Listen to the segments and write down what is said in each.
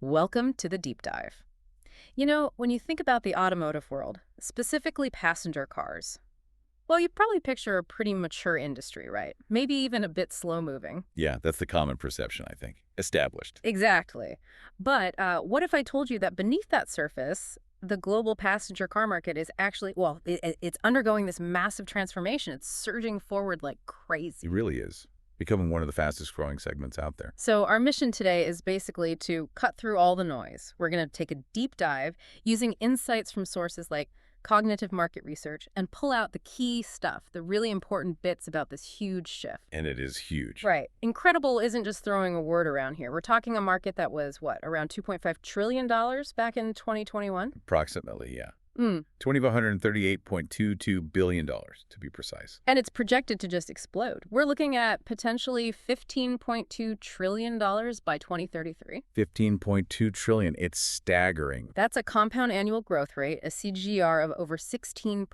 Welcome to the deep dive. You know, when you think about the automotive world, specifically passenger cars, well, you probably picture a pretty mature industry, right? Maybe even a bit slow moving. Yeah, that's the common perception, I think. Established. Exactly. But what if I told you that beneath that surface, the global passenger car market is actually, well, it's undergoing this massive transformation. It's surging forward like It crazy. really is. Becoming one of the fastest growing segments out there. So, our mission today is basically to cut through all the noise. We're going to take a deep dive using insights from sources like cognitive market research and pull out the key stuff, the really important bits about this huge shift. And it is huge. Right. Incredible isn't just throwing a word around here. We're talking a market that was, what, around $2.5 trillion back in 2021? Approximately, yeah. Mm. $2,538.22 billion, to be precise. And it's projected to just explode. We're looking at potentially $15.2 trillion by 2033. 15.2 trillion. It's staggering. That's a compound annual growth rate, a CGR of over 16%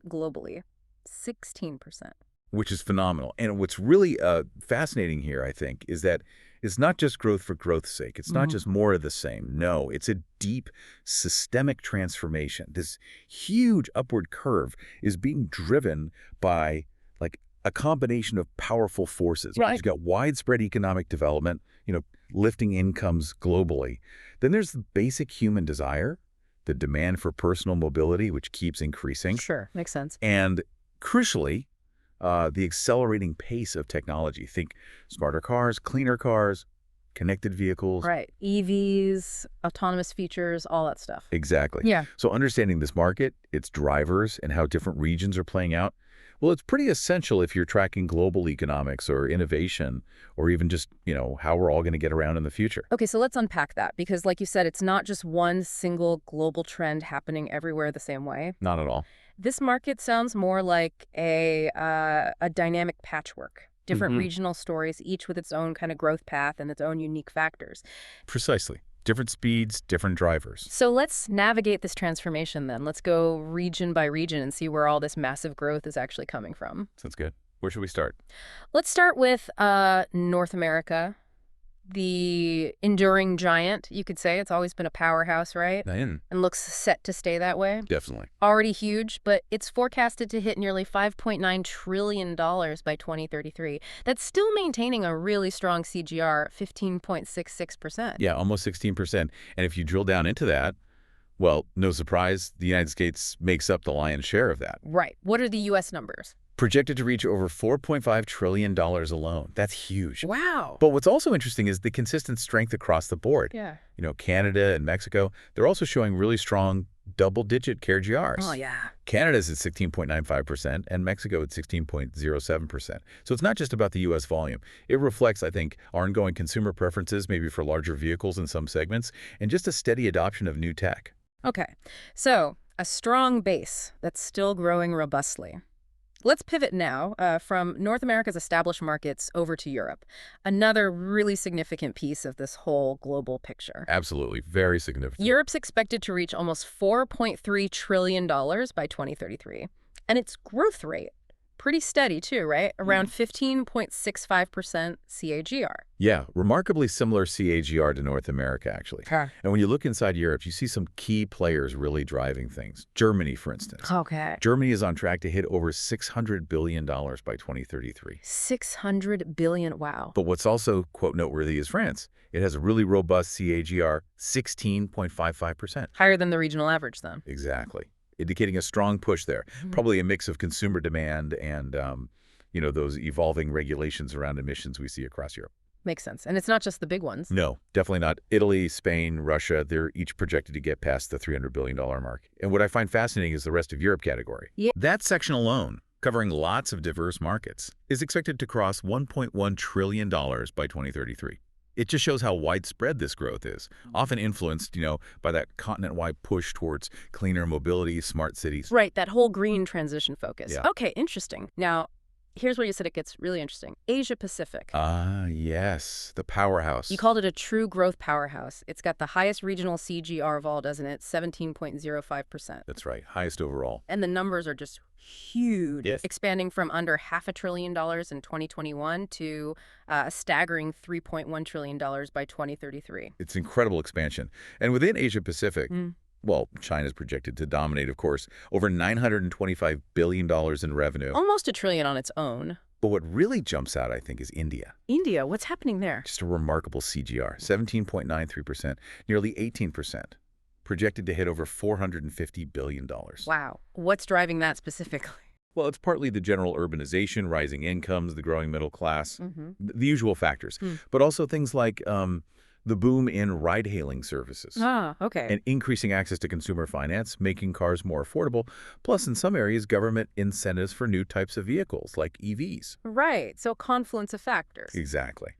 globally. 16%. Which is phenomenal. And what's really fascinating here, I think, is that it's not just growth for growth's sake. It's not just more of the same. No, it's a deep systemic transformation. This huge upward curve is being driven by like a combination of powerful forces. Right. You've got widespread economic development, lifting incomes globally. Then there's the basic human desire, the demand for personal mobility, which keeps increasing. Sure, makes sense. And crucially, the accelerating pace of technology. Think smarter cars, cleaner cars, connected vehicles. Right. EVs, autonomous features, all that stuff. Exactly. Yeah. So understanding this market, its drivers, and how different regions are playing out, well, it's pretty essential if you're tracking global economics or innovation or even just, how we're all going to get around in the future. Okay, so let's unpack that because, like you said, it's not just one single global trend happening everywhere the same way. Not at all. This market sounds more like a dynamic patchwork. Different regional stories, each with its own kind of growth path and its own unique factors. Precisely. Different speeds, different drivers. So let's navigate this transformation then. Let's go region by region and see where all this massive growth is actually coming from. Sounds good. Where should we start? Let's start with North America, the enduring giant, you could say. It's always been a powerhouse, right? And looks set to stay that way. Definitely. Already huge, but it's forecasted to hit nearly $5.9 trillion by 2033. That's still maintaining a really strong CGR, 15.66%. Yeah, almost 16%. And if you drill down into that, well, no surprise, the United States makes up the lion's share of that. Right. What are the U.S. numbers? Projected to reach over $4.5 trillion alone. That's huge. Wow. But what's also interesting is the consistent strength across the board. Yeah. Canada and Mexico, they're also showing really strong double-digit CAGRs. Oh, yeah. Canada's at 16.95% and Mexico at 16.07%. So it's not just about the U.S. volume. It reflects, I think, ongoing consumer preferences, maybe for larger vehicles in some segments, and just a steady adoption of new tech. Okay. So a strong base that's still growing robustly. Let's pivot now from North America's established markets over to Europe, another really significant piece of this whole global picture. Absolutely. Very significant. Europe's expected to reach almost $4.3 trillion by 2033. And its growth rate, pretty steady too, right? Around 15.65% CAGR. Yeah, remarkably similar CAGR to North America, actually. And when you look inside Europe, you see some key players really driving things. Germany, for instance. Okay. Germany is on track to hit over $600 billion by 2033. 600 billion, wow. But what's also, quote, noteworthy is France. It has a really robust CAGR, 16.55%. Higher than the regional average, then. Exactly. Indicating a strong push there. Probably a mix of consumer demand and, those evolving regulations around emissions we see across Europe. Makes sense. And it's not just the big ones. No, definitely not. Italy, Spain, Russia, they're each projected to get past the $300 billion mark. And what I find fascinating is the rest of Europe category. Yeah. That section alone, covering lots of diverse markets, is expected to cross $1.1 trillion by 2033. It just shows how widespread this growth is, often influenced, by that continent-wide push towards cleaner mobility, smart cities. Right, that whole green transition focus. Yeah. Okay, interesting. Now, Here's where you said it gets really interesting. Asia Pacific. Ah, yes, the You powerhouse. called it a true growth powerhouse. It's got the highest regional CGR of all, doesn't it? 17.05%. That's right, highest overall. And the numbers are just huge, Yes. expanding from under $500 billion in 2021 to a staggering $3.1 trillion by 2033. It's incredible expansion. And within Asia Pacific, Mm. well, China's projected to dominate, of course, over $925 billion in revenue. Almost a trillion on its own. But what really jumps out, I think, is India. India, what's happening there? Just a remarkable CGR, 17.93%, nearly 18%, projected to hit over $450 billion. Wow. What's driving that specifically? Well, it's partly the general urbanization, rising incomes, the growing middle class, Mm-hmm. the usual factors, but also things like the boom in ride-hailing services Ah, okay. and increasing access to consumer finance, making cars more affordable, plus in some areas, government incentives for new types of vehicles like EVs. Right. So confluence of factors. Exactly.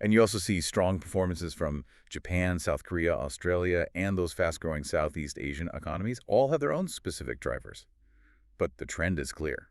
And you also see strong performances from Japan, South Korea, Australia, and those fast-growing Southeast Asian economies all have their own specific drivers. But the trend is clear.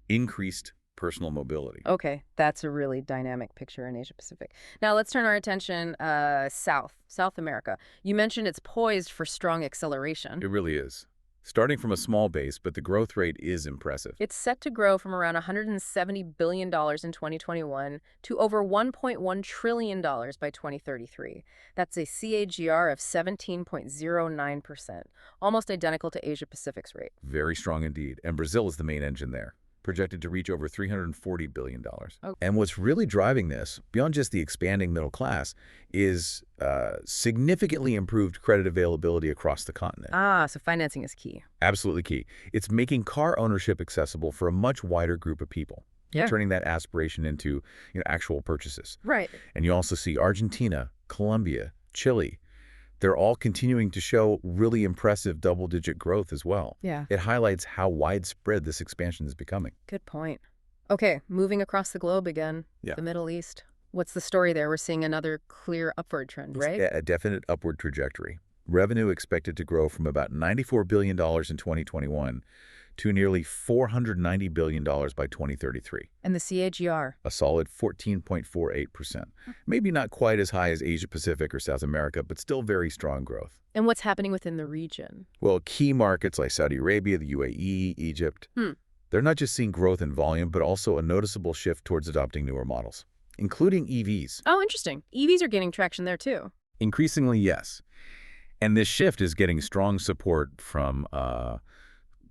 Increased personal mobility. Okay, that's a really dynamic picture in Asia Pacific. Now let's turn our attention South America. You mentioned it's poised for strong acceleration. It really is. Starting from a small base, but the growth rate is impressive. It's set to grow from around $170 billion in 2021 to over $1.1 trillion by 2033. That's a CAGR of 17.09%, almost identical to Asia Pacific's rate. Very strong indeed. And Brazil is the main engine there, projected to reach over $340 billion. Oh. And what's really driving this, beyond just the expanding middle class, is significantly improved credit availability across the continent. Ah, so financing is key. Absolutely key. It's making car ownership accessible for a much wider group of people, Yeah. turning that aspiration into actual purchases. Right. And you also see Argentina, Colombia, Chile. They're all continuing to show really impressive double-digit growth as well. Yeah. It highlights how widespread this expansion is becoming. Good point. Okay, moving across the globe again. Yeah. The Middle East. What's the story there? We're seeing another clear upward trend, right? A definite upward trajectory. Revenue expected to grow from about $94 billion in 2021 to nearly $490 billion by 2033. And the CAGR. A solid 14.48%. Maybe not quite as high as Asia Pacific or South America, but still very strong growth. And what's happening within the region? Well, key markets like Saudi Arabia, the UAE, Egypt, they're not just seeing growth in volume, but also a noticeable shift towards adopting newer models, including EVs. Oh, interesting. EVs are gaining traction there, too. Increasingly, yes. And this shift is getting strong support from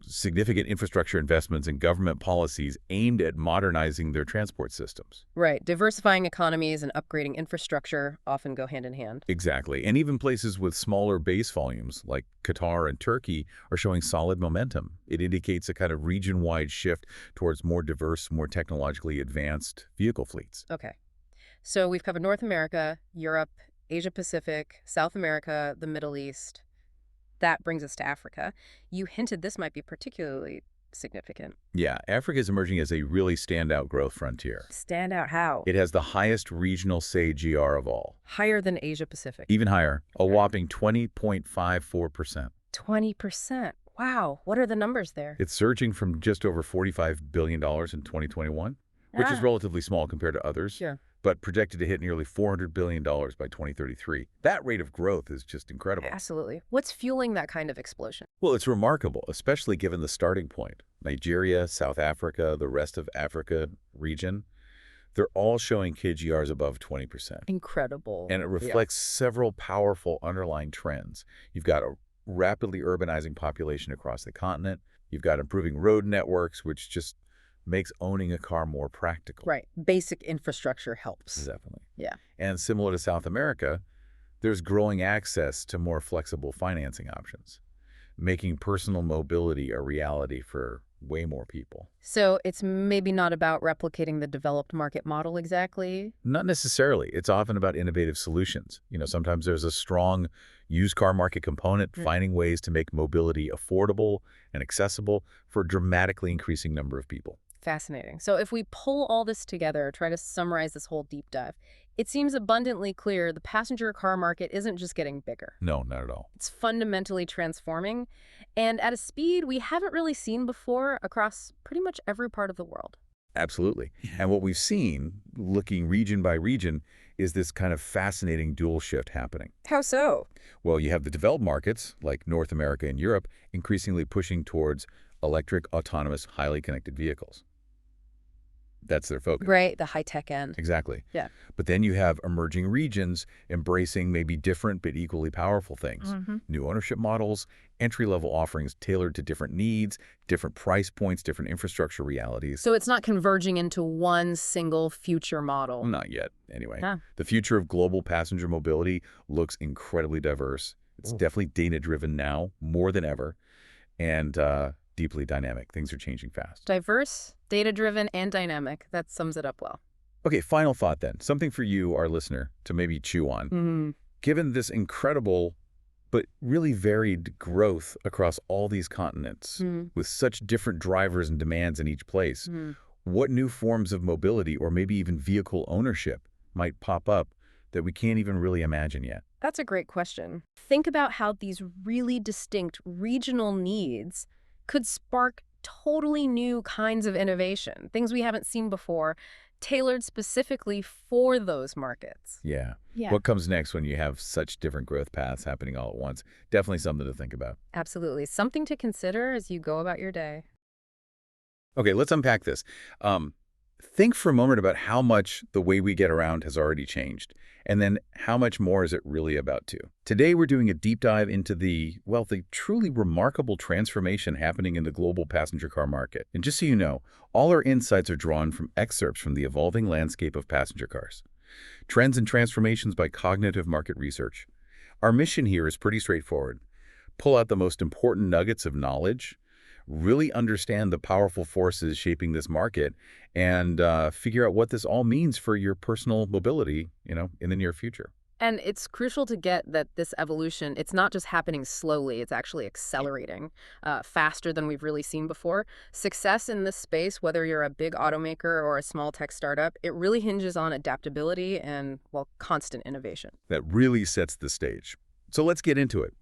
significant infrastructure investments and government policies aimed at modernizing their transport systems. Right. Diversifying economies and upgrading infrastructure often go hand in hand. Exactly. And even places with smaller base volumes, like Qatar and Turkey, are showing solid momentum. It indicates a kind of region-wide shift towards more diverse, more technologically advanced vehicle fleets. Okay. So we've covered North America, Europe, Asia Pacific, South America, the Middle East. That brings us to Africa. You hinted this might be particularly significant. Yeah, Africa is emerging as a really standout growth frontier. Stand out how? It has the highest regional CAGR of all. Higher than Asia Pacific. Even higher, a whopping 20.54%. 20%. Wow. What are the numbers there? It's surging from just over $45 billion in 2021, which is relatively small compared to others. Sure. But projected to hit nearly $400 billion by 2033. That rate of growth is just incredible. Absolutely. What's fueling that kind of explosion? Well, it's remarkable, especially given the starting point. Nigeria, South Africa, the rest of Africa region, they're all showing KGRs above 20%. Incredible. And it reflects several powerful underlying trends. You've got a rapidly urbanizing population across the continent. You've got improving road networks, which just makes owning a car more practical. Right. Basic infrastructure helps. Definitely. Yeah. And similar to South America, there's growing access to more flexible financing options, making personal mobility a reality for way more people. So it's maybe not about replicating the developed market model exactly? Not necessarily. It's often about innovative solutions. Sometimes there's a strong used car market component, finding ways to make mobility affordable and accessible for a dramatically increasing number of people. Fascinating. So if we pull all this together, try to summarize this whole deep dive, it seems abundantly clear the passenger car market isn't just getting bigger. No, not at all. It's fundamentally transforming, and at a speed we haven't really seen before across pretty much every part of the world. Absolutely. And what we've seen, looking region by region, is this kind of fascinating dual shift happening. How so? Well, you have the developed markets, like North America and Europe, increasingly pushing towards electric, autonomous, highly connected vehicles. That's their focus. Right, the high-tech end. Exactly. Yeah. But then you have emerging regions embracing maybe different but equally powerful things. New ownership models, entry-level offerings tailored to different needs, different price points, different infrastructure realities. So it's not converging into one single future model. Not yet, anyway. Yeah. The future of global passenger mobility looks incredibly diverse. It's definitely data-driven now, more than ever, and deeply dynamic. Things are changing fast. Diverse, data-driven, and dynamic. That sums it up well. Okay, final thought then. Something for you, our listener, to maybe chew on. Given this incredible but really varied growth across all these continents, with such different drivers and demands in each place, what new forms of mobility or maybe even vehicle ownership might pop up that we can't even really imagine yet? That's a great question. Think about how these really distinct regional needs could spark totally new kinds of innovation, things we haven't seen before, tailored specifically for those markets. Yeah. Yeah. What comes next when you have such different growth paths happening all at once? Definitely something to think about. Absolutely. Something to consider as you go about your day. Okay, let's unpack this. Think for a moment about how much the way we get around has already changed, and then how much more is it really about to. Today, we're doing a deep dive into the truly remarkable transformation happening in the global passenger car market. And just so you know, all our insights are drawn from excerpts from the evolving landscape of passenger cars. Trends and transformations by cognitive market research. Our mission here is pretty straightforward. Pull out the most important nuggets of knowledge, really understand the powerful forces shaping this market, and figure out what this all means for your personal mobility, in the near future. And it's crucial to get that this evolution, it's not just happening slowly, it's actually accelerating faster than we've really seen before. Success in this space, whether you're a big automaker or a small tech startup, it really hinges on adaptability and, constant innovation. That really sets the stage. So let's get into it.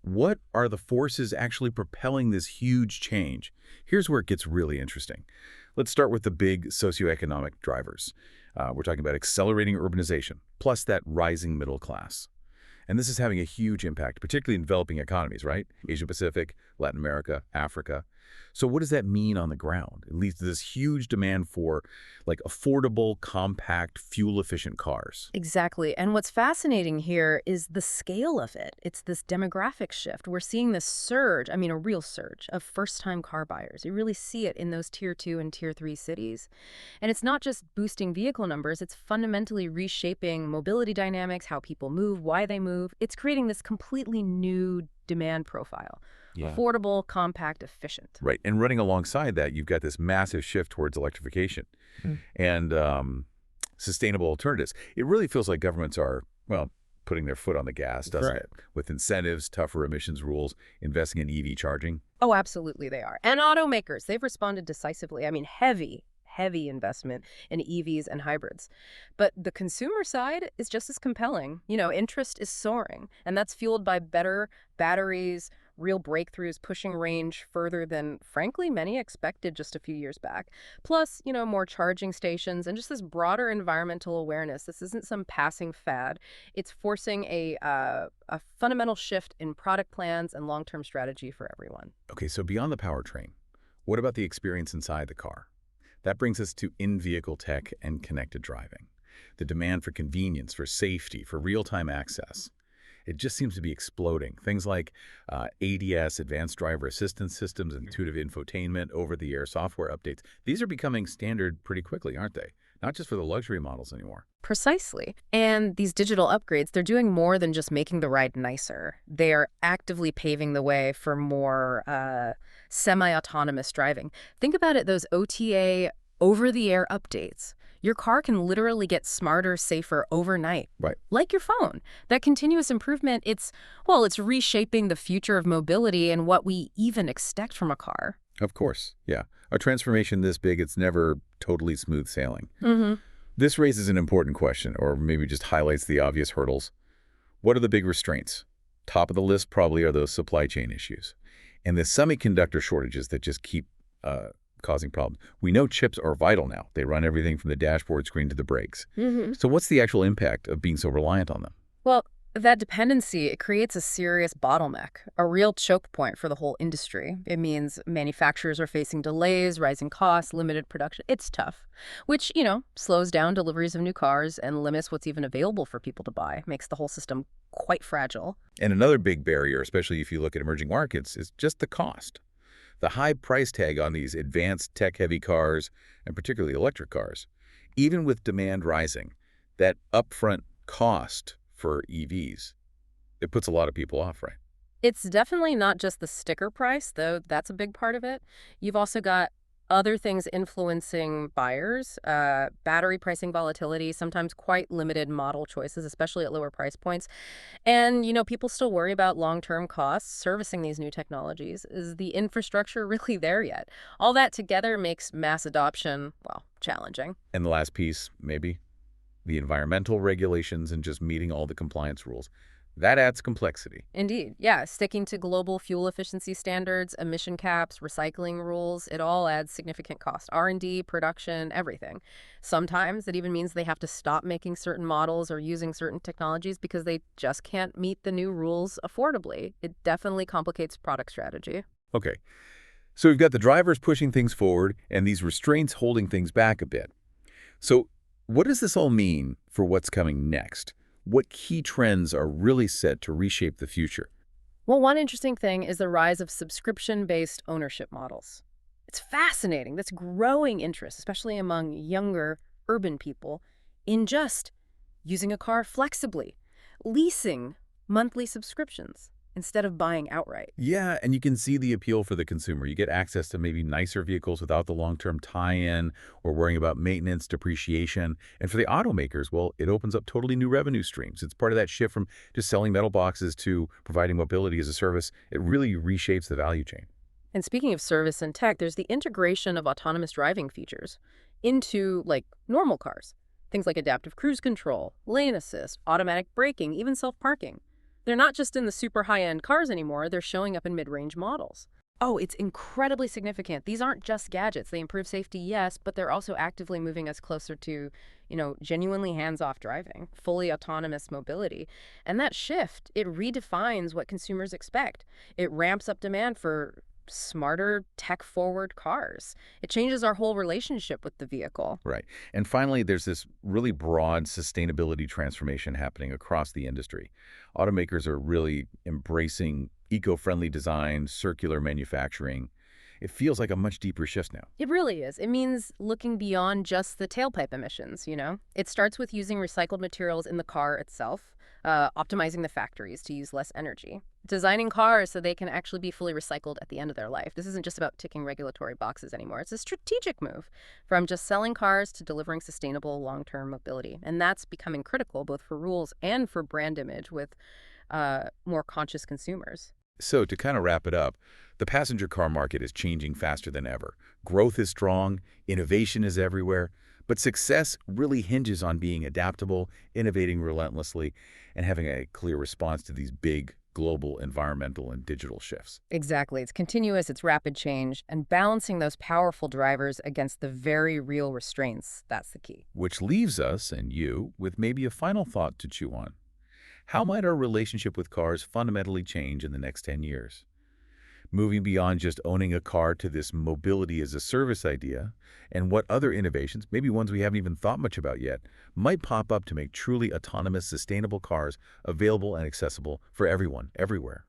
What are the forces actually propelling this huge change? Here's where it gets really interesting. Let's start with the big socioeconomic drivers. We're talking about accelerating urbanization, plus that rising middle class. And this is having a huge impact, particularly in developing economies, right? Asia-Pacific, Latin America, Africa. So what does that mean on the ground? It leads to this huge demand for affordable, compact, fuel-efficient cars. Exactly. And what's fascinating here is the scale of it. It's this demographic shift. We're seeing this surge, a real surge of first-time car buyers. You really see it in those Tier 2 and Tier 3 cities. And it's not just boosting vehicle numbers, it's fundamentally reshaping mobility dynamics, how people move, why they move. It's creating this completely new demand profile. Yeah. Affordable, compact, efficient. Right. And running alongside that, you've got this massive shift towards electrification and sustainable alternatives. It really feels like governments are, putting their foot on the gas, doesn't it? With incentives, tougher emissions rules, investing in EV charging. Oh, absolutely they are. And automakers, they've responded decisively. Heavy investment in EVs and hybrids. But the consumer side is just as compelling. Interest is soaring, and that's fueled by better batteries, real breakthroughs pushing range further than, frankly, many expected just a few years back. Plus, more charging stations and just this broader environmental awareness. This isn't some passing fad. It's forcing a fundamental shift in product plans and long-term strategy for everyone. Okay, so beyond the powertrain, what about the experience inside the car? That brings us to in-vehicle tech and connected driving. The demand for convenience, for safety, for real-time access. It just seems to be exploding. Things like ADS, Advanced Driver Assistance Systems, intuitive infotainment, over-the-air software updates. These are becoming standard pretty quickly, aren't they? Not just for the luxury models anymore. Precisely. And these digital upgrades, they're doing more than just making the ride nicer. They are actively paving the way for more semi-autonomous driving. Think about it, those OTA, over-the-air updates. Your car can literally get smarter, safer overnight. Right. Like your phone. That continuous improvement, it's reshaping the future of mobility and what we even expect from a car. Of course, yeah. A transformation this big, it's never totally smooth sailing. This raises an important question, or maybe just highlights the obvious hurdles. What are the big restraints? Top of the list probably are those supply chain issues. And the semiconductor shortages that just keep causing problems. We know chips are vital now. They run everything from the dashboard screen to the brakes. Hmm. So what's the actual impact of being so reliant on them? Well, that dependency, it creates a serious bottleneck, a real choke point for the whole industry. It means manufacturers are facing delays, rising costs, limited production. It's tough, which, slows down deliveries of new cars and limits what's even available for people to buy, makes the whole system quite fragile. And another big barrier, especially if you look at emerging markets, is just the cost. The high price tag on these advanced tech-heavy cars, and particularly electric cars. Even with demand rising, that upfront cost for EVs, it puts a lot of people off, right? It's definitely not just the sticker price, though that's a big part of it. You've also got other things influencing buyers, battery pricing volatility, sometimes quite limited model choices, especially at lower price points. And, people still worry about long-term costs servicing these new technologies. Is the infrastructure really there yet? All that together makes mass adoption, well, challenging. And the last piece, maybe, the environmental regulations and just meeting all the compliance rules. That adds complexity. Indeed. Yeah, sticking to global fuel efficiency standards, emission caps, recycling rules, it all adds significant cost. R&D, production, everything. Sometimes it even means they have to stop making certain models or using certain technologies because they just can't meet the new rules affordably. It definitely complicates product strategy. Okay, so we've got the drivers pushing things forward and these restraints holding things back a bit. So what does this all mean for what's coming next? What key trends are really set to reshape the future? Well, one interesting thing is the rise of subscription-based ownership models. It's fascinating. That's growing interest, especially among younger urban people, in just using a car flexibly, leasing monthly subscriptions instead of buying outright. Yeah, and you can see the appeal for the consumer. You get access to maybe nicer vehicles without the long-term tie-in or worrying about maintenance, depreciation. And for the automakers, well, it opens up totally new revenue streams. It's part of that shift from just selling metal boxes to providing mobility as a service. It really reshapes the value chain. And speaking of service and tech, there's the integration of autonomous driving features into, like, normal cars. Things like adaptive cruise control, lane assist, automatic braking, even self-parking. They're not just in the super high-end cars anymore, they're showing up in mid-range models. Oh, it's incredibly significant. These aren't just gadgets. They improve safety, yes, but they're also actively moving us closer to, genuinely hands-off driving, fully autonomous mobility. And that shift, it redefines what consumers expect. It ramps up demand for smarter, tech-forward cars. It changes our whole relationship with the vehicle. Right. And finally, there's this really broad sustainability transformation happening across the industry. Automakers are really embracing eco-friendly design, circular manufacturing. It feels like a much deeper shift now. It really is. It means looking beyond just the tailpipe emissions. It starts with using recycled materials in the car itself, optimizing the factories to use less energy, designing cars so they can actually be fully recycled at the end of their life. This isn't just about ticking regulatory boxes anymore. It's a strategic move from just selling cars to delivering sustainable long-term mobility. And that's becoming critical both for rules and for brand image with more conscious consumers. So to kind of wrap it up, the passenger car market is changing faster than ever. Growth is strong, innovation is everywhere, but success really hinges on being adaptable, innovating relentlessly, and having a clear response to these big global environmental and digital shifts. Exactly. It's continuous, it's rapid change, and balancing those powerful drivers against the very real restraints, that's the key. Which leaves us, and you, with maybe a final thought to chew on. How might our relationship with cars fundamentally change in the next 10 years? Moving beyond just owning a car to this mobility as a service idea, and what other innovations, maybe ones we haven't even thought much about yet, might pop up to make truly autonomous, sustainable cars available and accessible for everyone, everywhere.